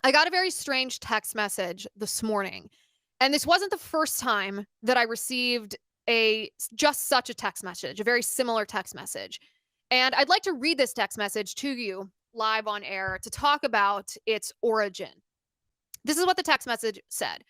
I got a very strange text message this morning. And this wasn't the first time that I received just such a text message, a very similar text message. And I'd like to read this text message to you live on air to talk about its origin. This is what the text message said.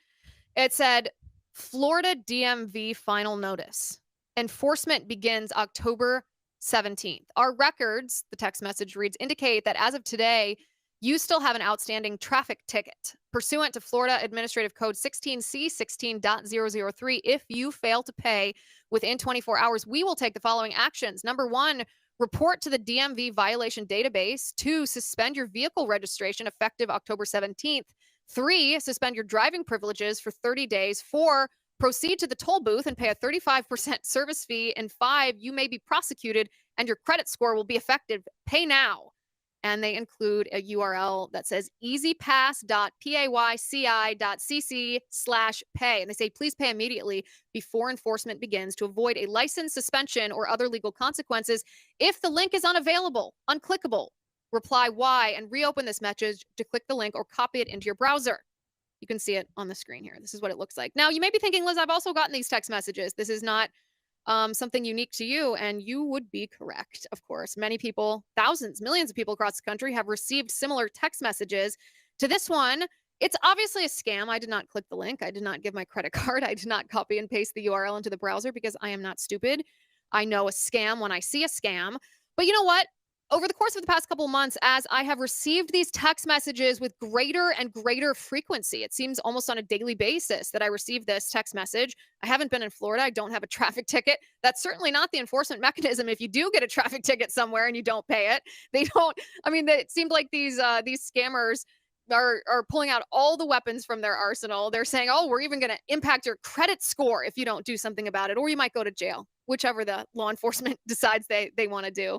It said, Florida DMV final notice. Enforcement begins October 17th. Our records, the text message reads, indicate that as of today, you still have an outstanding traffic ticket pursuant to Florida Administrative Code 16C 16.003. If you fail to pay within 24 hours, we will take the following actions. Number one, report to the DMV violation database. Two, suspend your vehicle registration effective October 17th. Three, suspend your driving privileges for 30 days. Four, proceed to the toll booth and pay a 35% service fee. And five, you may be prosecuted and your credit score will be affected. Pay now. And they include a URL that says easypass.payci.cc/pay. And they say, please pay immediately before enforcement begins to avoid a license suspension or other legal consequences. If the link is unavailable, unclickable, reply Y and reopen this message to click the link or copy it into your browser. You can see it on the screen here. This is what it looks like. Now, you may be thinking, Liz, I've also gotten these text messages. This is not something unique to you, and you would be correct, of course. Many people, thousands, millions of people across the country have received similar text messages to this one. It's obviously a scam. I did not click the link. I did not give my credit card. I did not copy and paste the URL into the browser because I am not stupid. I know a scam when I see a scam. But you know what? Over the course of the past couple of months, as I have received these text messages with greater and greater frequency, it seems almost on a daily basis that I receive this text message. I haven't been in Florida. I don't have a traffic ticket. That's certainly not the enforcement mechanism. If you do get a traffic ticket somewhere and you don't pay it, they don't. I mean, it seemed like these scammers are pulling out all the weapons from their arsenal. They're saying, "Oh, we're even going to impact your credit score if you don't do something about it, or you might go to jail." Whichever the law enforcement decides they want to do.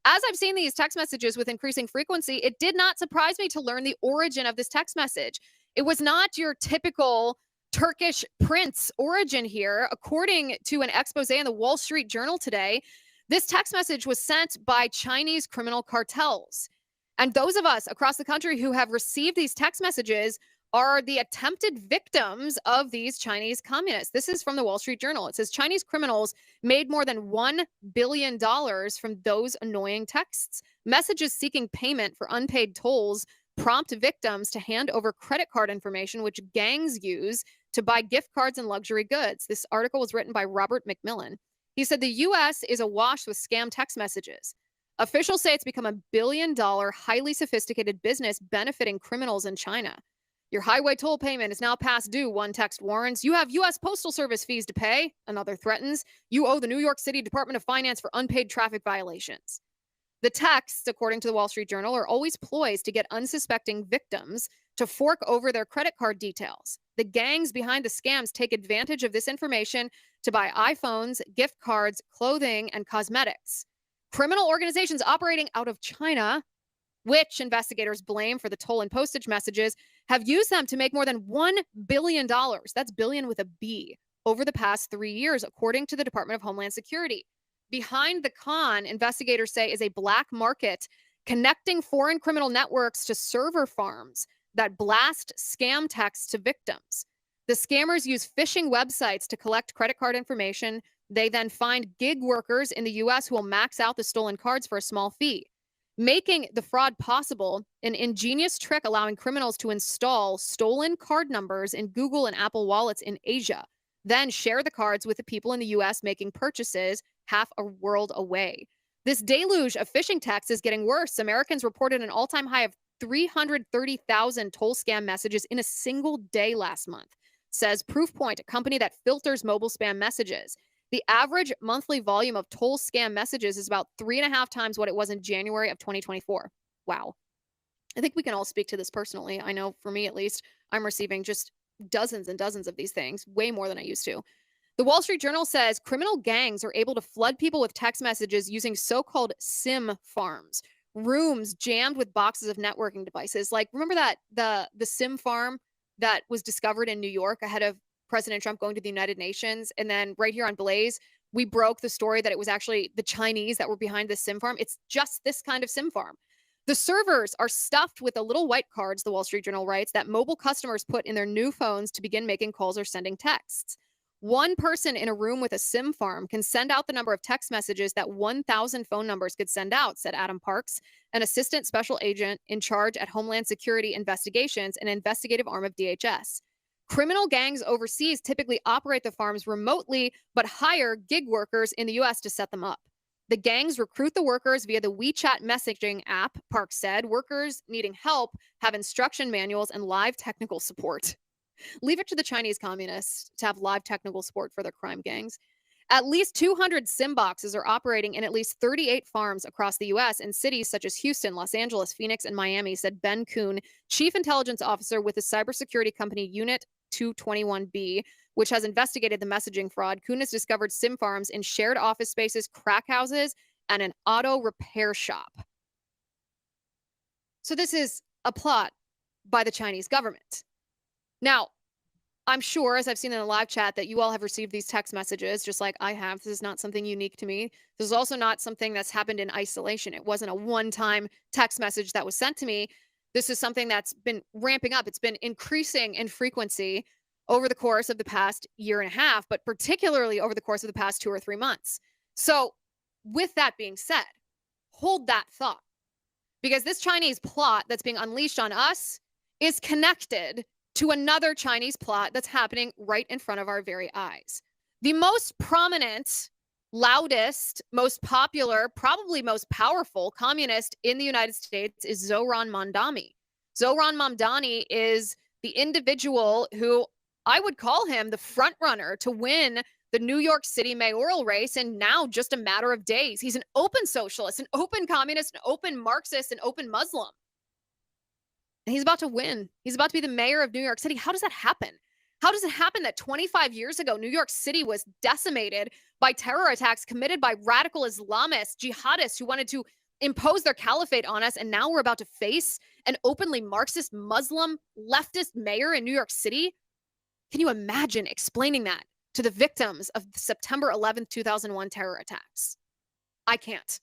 As I've seen these text messages with increasing frequency, it did not surprise me to learn the origin of this text message. It was not your typical Turkish prince origin here. According to an expose in the Wall Street Journal today, this text message was sent by Chinese criminal cartels. And those of us across the country who have received these text messages are the attempted victims of these Chinese communists. This is from the Wall Street Journal. It says Chinese criminals made more than $1 billion from those annoying texts. Messages seeking payment for unpaid tolls prompt victims to hand over credit card information, which gangs use to buy gift cards and luxury goods. This article was written by Robert McMillan. He said the U.S. is awash with scam text messages. Officials say it's become a billion-dollar, highly sophisticated business benefiting criminals in China. Your highway toll payment is now past due, one text warns. You have U.S. Postal Service fees to pay, another threatens. You owe the New York City Department of Finance for unpaid traffic violations. The texts, according to the Wall Street Journal, are always ploys to get unsuspecting victims to fork over their credit card details. The gangs behind the scams take advantage of this information to buy iPhones, gift cards, clothing, and cosmetics. Criminal organizations operating out of China, which investigators blame for the toll and postage messages, have used them to make more than $1 billion. That's billion with a B over the past 3 years, according to the Department of Homeland Security. Behind the con, investigators say, is a black market connecting foreign criminal networks to server farms that blast scam texts to victims. The scammers use phishing websites to collect credit card information. They then find gig workers in the U.S. who will max out the stolen cards for a small fee, making the fraud possible. An ingenious trick allowing criminals to install stolen card numbers in Google and Apple wallets in Asia, then share the cards with the people in the U.S. making purchases half a world away. This deluge of phishing texts is getting worse. Americans reported an all-time high of 330,000 toll scam messages in a single day last month, says Proofpoint, a company that filters mobile spam messages. The average monthly volume of toll scam messages is about 3.5 times what it was in January of 2024. Wow. I think we can all speak to this personally. I know for me, at least, I'm receiving just dozens and dozens of these things, way more than I used to. The Wall Street Journal says criminal gangs are able to flood people with text messages using so-called SIM farms, rooms jammed with boxes of networking devices. Like, remember that the SIM farm that was discovered in New York ahead of President Trump going to the United Nations? And then right here on Blaze, we broke the story that it was actually the Chinese that were behind this SIM farm. It's just this kind of SIM farm. The servers are stuffed with the little white cards, the Wall Street Journal writes, that mobile customers put in their new phones to begin making calls or sending texts. One person in a room with a SIM farm can send out the number of text messages that 1,000 phone numbers could send out, said Adam Parks, an assistant special agent in charge at Homeland Security Investigations, an investigative arm of DHS. Criminal gangs overseas typically operate the farms remotely, but hire gig workers in the U.S. to set them up. The gangs recruit the workers via the WeChat messaging app, Parks said. Workers needing help have instruction manuals and live technical support. Leave it to the Chinese communists to have live technical support for their crime gangs. At least 200 SIM boxes are operating in at least 38 farms across the U.S. in cities such as Houston, Los Angeles, Phoenix, and Miami, said Ben Kuhn, chief intelligence officer with the cybersecurity company Unit 221B, which has investigated the messaging fraud. Kuhn has discovered SIM farms in shared office spaces, crack houses, and an auto repair shop. So this is a plot by the Chinese government. Now, I'm sure, as I've seen in the live chat, that you all have received these text messages, just like I have. This is not something unique to me. This is also not something that's happened in isolation. It wasn't a one-time text message that was sent to me. This is something that's been ramping up. It's been increasing in frequency over the course of the past year and a half, but particularly over the course of the past 2 or 3 months. So with that being said, hold that thought, because this Chinese plot that's being unleashed on us is connected to another Chinese plot that's happening right in front of our very eyes. The most prominent, loudest, most popular, probably most powerful communist in the United States is Zohran Mamdani. Zohran Mamdani is the individual who I would call him the front runner to win the New York City mayoral race in now just a matter of days. He's an open socialist, an open communist, an open Marxist, an open Muslim. And he's about to win. He's about to be the mayor of New York City. How does that happen? How does it happen that 25 years ago, New York City was decimated by terror attacks committed by radical Islamists, jihadists who wanted to impose their caliphate on us, and now we're about to face an openly Marxist, Muslim, leftist mayor in New York City? Can you imagine explaining that to the victims of the September 11th, 2001 terror attacks? I can't.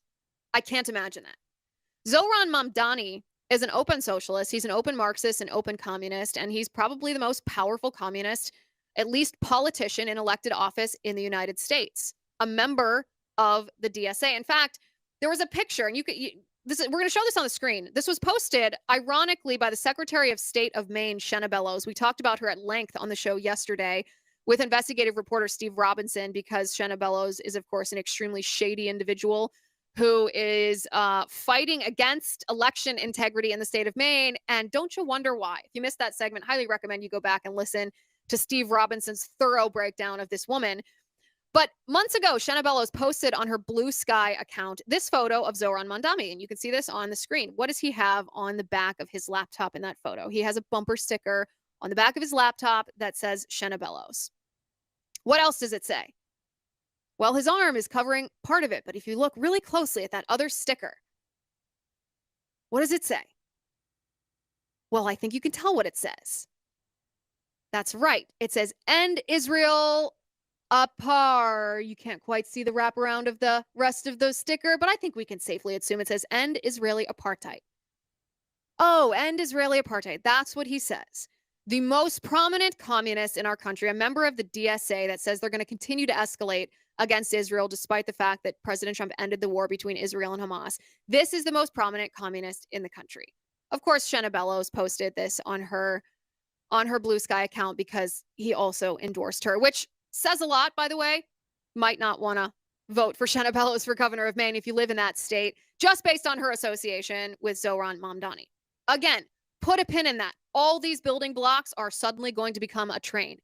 I can't imagine that. Zohran Mamdani is an open socialist. He's an open Marxist, an open communist, and he's probably the most powerful communist, at least politician in elected office in the United States, a member of the DSA. In fact, there was a picture, and we're going to show this on the screen. This was posted, ironically, by the Secretary of State of Maine, Shenna Bellows. We talked about her at length on the show yesterday with investigative reporter Steve Robinson, because Shenna Bellows is, of course, an extremely shady individual who is fighting against election integrity in the state of Maine. And don't you wonder why? If you missed that segment, highly recommend you go back and listen to Steve Robinson's thorough breakdown of this woman. But months ago, Shenna Bellows posted on her Blue Sky account this photo of Zohran Mamdani, and you can see this on the screen. What does he have on the back of his laptop in that photo? He has a bumper sticker on the back of his laptop that says Shenna Bellows. What else does it say? Well, his arm is covering part of it, but if you look really closely at that other sticker, what does it say? Well, I think you can tell what it says. That's right. It says, "End Israel apart." You can't quite see the wraparound of the rest of the sticker, but I think we can safely assume it says, "End Israeli apartheid." Oh, end Israeli apartheid. That's what he says. The most prominent communist in our country, a member of the DSA that says they're going to continue to escalate against Israel despite the fact that President Trump ended the war between Israel and Hamas. This is the most prominent communist in the country. Of course, Shenna Bellows posted this on her Blue Sky account because he also endorsed her, which says a lot, by the way. Might not want to vote for Shenna Bellows for governor of Maine if you live in that state, just based on her association with Zohran Mamdani. Again, put a pin in that. All these building blocks are suddenly going to become a train.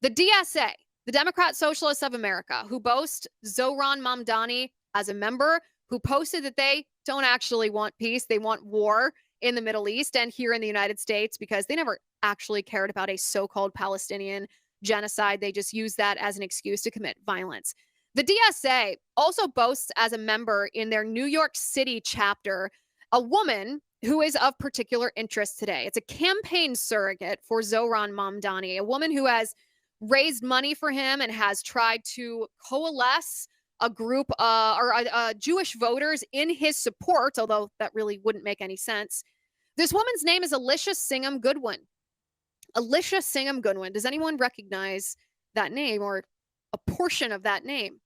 The DSA, the Democrat Socialists of America, who boast Zohran Mamdani as a member, who posted that they don't actually want peace. They want war in the Middle East and here in the United States, because they never actually cared about a so-called Palestinian genocide. They just use that as an excuse to commit violence. The DSA also boasts as a member in their New York City chapter a woman who is of particular interest today. It's a campaign surrogate for Zohran Mamdani, a woman who has raised money for him and has tried to coalesce a group or Jewish voters in his support, although that really wouldn't make any sense. This woman's name is Alicia Singham Goodwin. Alicia Singham Goodwin. Does anyone recognize that name or a portion of that name?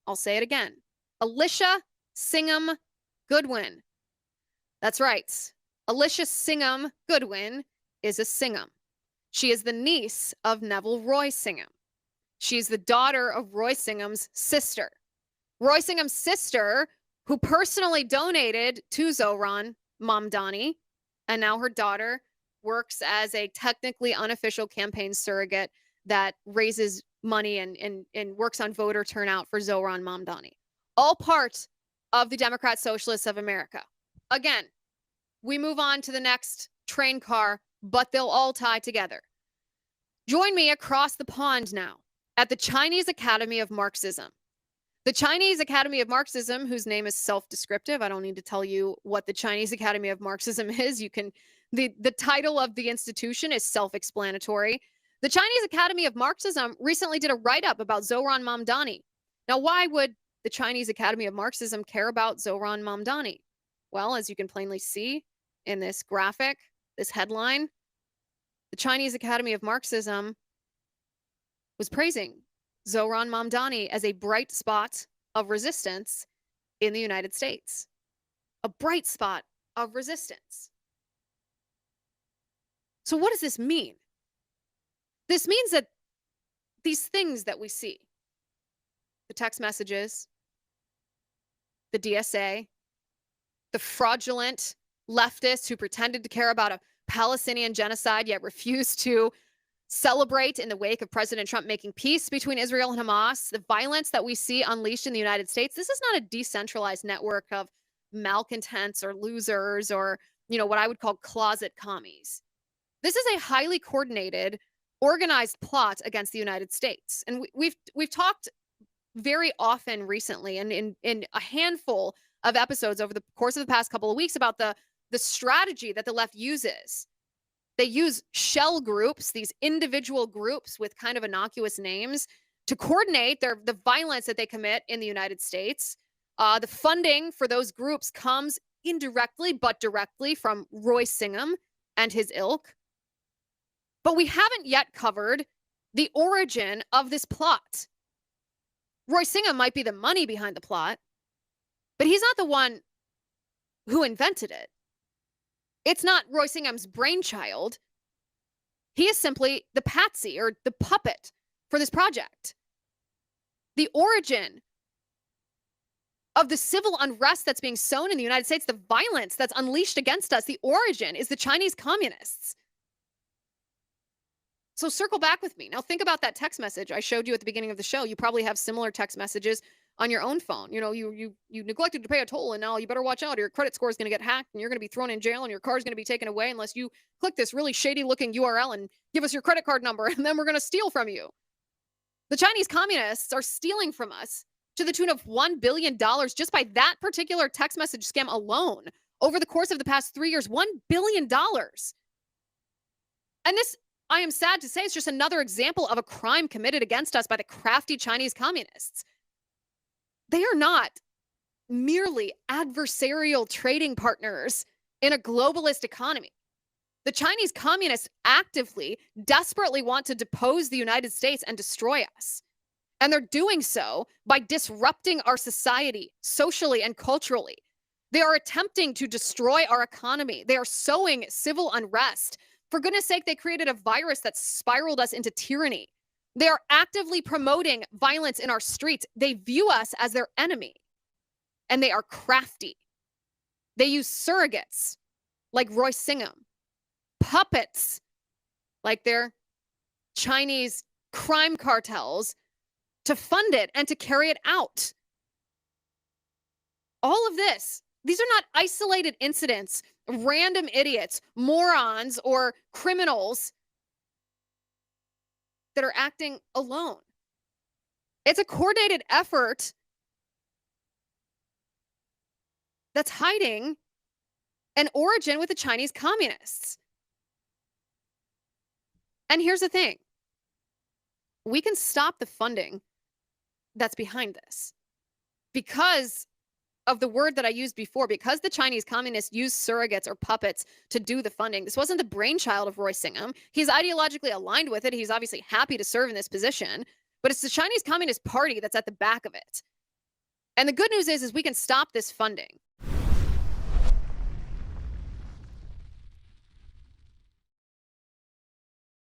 I'll say it again. Alicia Singham Goodwin. That's right. Alicia Singham Goodwin is a Singham. She is the niece of Neville Roy Singham. She's the daughter of Roy Singham's sister. Roy Singham's sister, who personally donated to Zohran Mamdani, and now her daughter works as a technically unofficial campaign surrogate that raises money and works on voter turnout for Zohran Mamdani. All part of the Democrat Socialists of America. Again, we move on to the next train car, but they'll all tie together. Join me across the pond now at the Chinese Academy of Marxism. The Chinese Academy of Marxism, whose name is self-descriptive. I don't need to tell you what the Chinese Academy of Marxism is. The title of the institution is self-explanatory. The Chinese Academy of Marxism recently did a write-up about Zohran Mamdani. Now, why would the Chinese Academy of Marxism care about Zohran Mamdani? Well, as you can plainly see in this graphic, this headline, the Chinese Academy of Marxism was praising Zohran Mamdani as a bright spot of resistance in the United States. A bright spot of resistance. So what does this mean? This means that these things that we see, the text messages, the DSA, the fraudulent leftists who pretended to care about a Palestinian genocide yet refused to celebrate in the wake of President Trump making peace between Israel and Hamas, the violence that we see unleashed in the United States, this is not a decentralized network of malcontents or losers or, what I would call closet commies. This is a highly coordinated, organized plot against the United States. And we've talked very often recently and in a handful of episodes over the course of the past couple of weeks about the strategy that the left uses. They use shell groups, these individual groups with kind of innocuous names, to coordinate the violence that they commit in the United States. The funding for those groups comes indirectly but directly from Roy Singham and his ilk. But we haven't yet covered the origin of this plot. Roy Singham might be the money behind the plot, but he's not the one who invented it. It's not Roy Singham's brainchild. He is simply the patsy or the puppet for this project. The origin of the civil unrest that's being sown in the United States, the violence that's unleashed against us, the origin is the Chinese communists. So circle back with me. Now think about that text message I showed you at the beginning of the show. You probably have similar text messages on your own phone. You neglected to pay a toll and now you better watch out or your credit score is going to get hacked and you're going to be thrown in jail and your car is going to be taken away unless you click this really shady looking URL and give us your credit card number and then we're going to steal from you. The Chinese communists are stealing from us to the tune of $1 billion just by that particular text message scam alone over the course of the past 3 years. $1 billion. And this, I am sad to say, is just another example of a crime committed against us by the crafty Chinese communists. They are not merely adversarial trading partners in a globalist economy. The Chinese communists actively, desperately want to depose the United States and destroy us. And they're doing so by disrupting our society socially and culturally. They are attempting to destroy our economy. They are sowing civil unrest. For goodness sake, they created a virus that spiraled us into tyranny. They are actively promoting violence in our streets. They view us as their enemy. And they are crafty. They use surrogates like Roy Singham, puppets like their Chinese crime cartels to fund it and to carry it out. All of this, these are not isolated incidents, random idiots, morons, or criminals that are acting alone. It's a coordinated effort that's hiding an origin with the Chinese communists. And here's the thing. We can stop the funding that's behind this. because of the word that I used before, because the Chinese communists use surrogates or puppets to do the funding. This wasn't the brainchild of Roy Singham. He's ideologically aligned with it. He's obviously happy to serve in this position, but it's the Chinese Communist Party that's at the back of it. And the good news is we can stop this funding.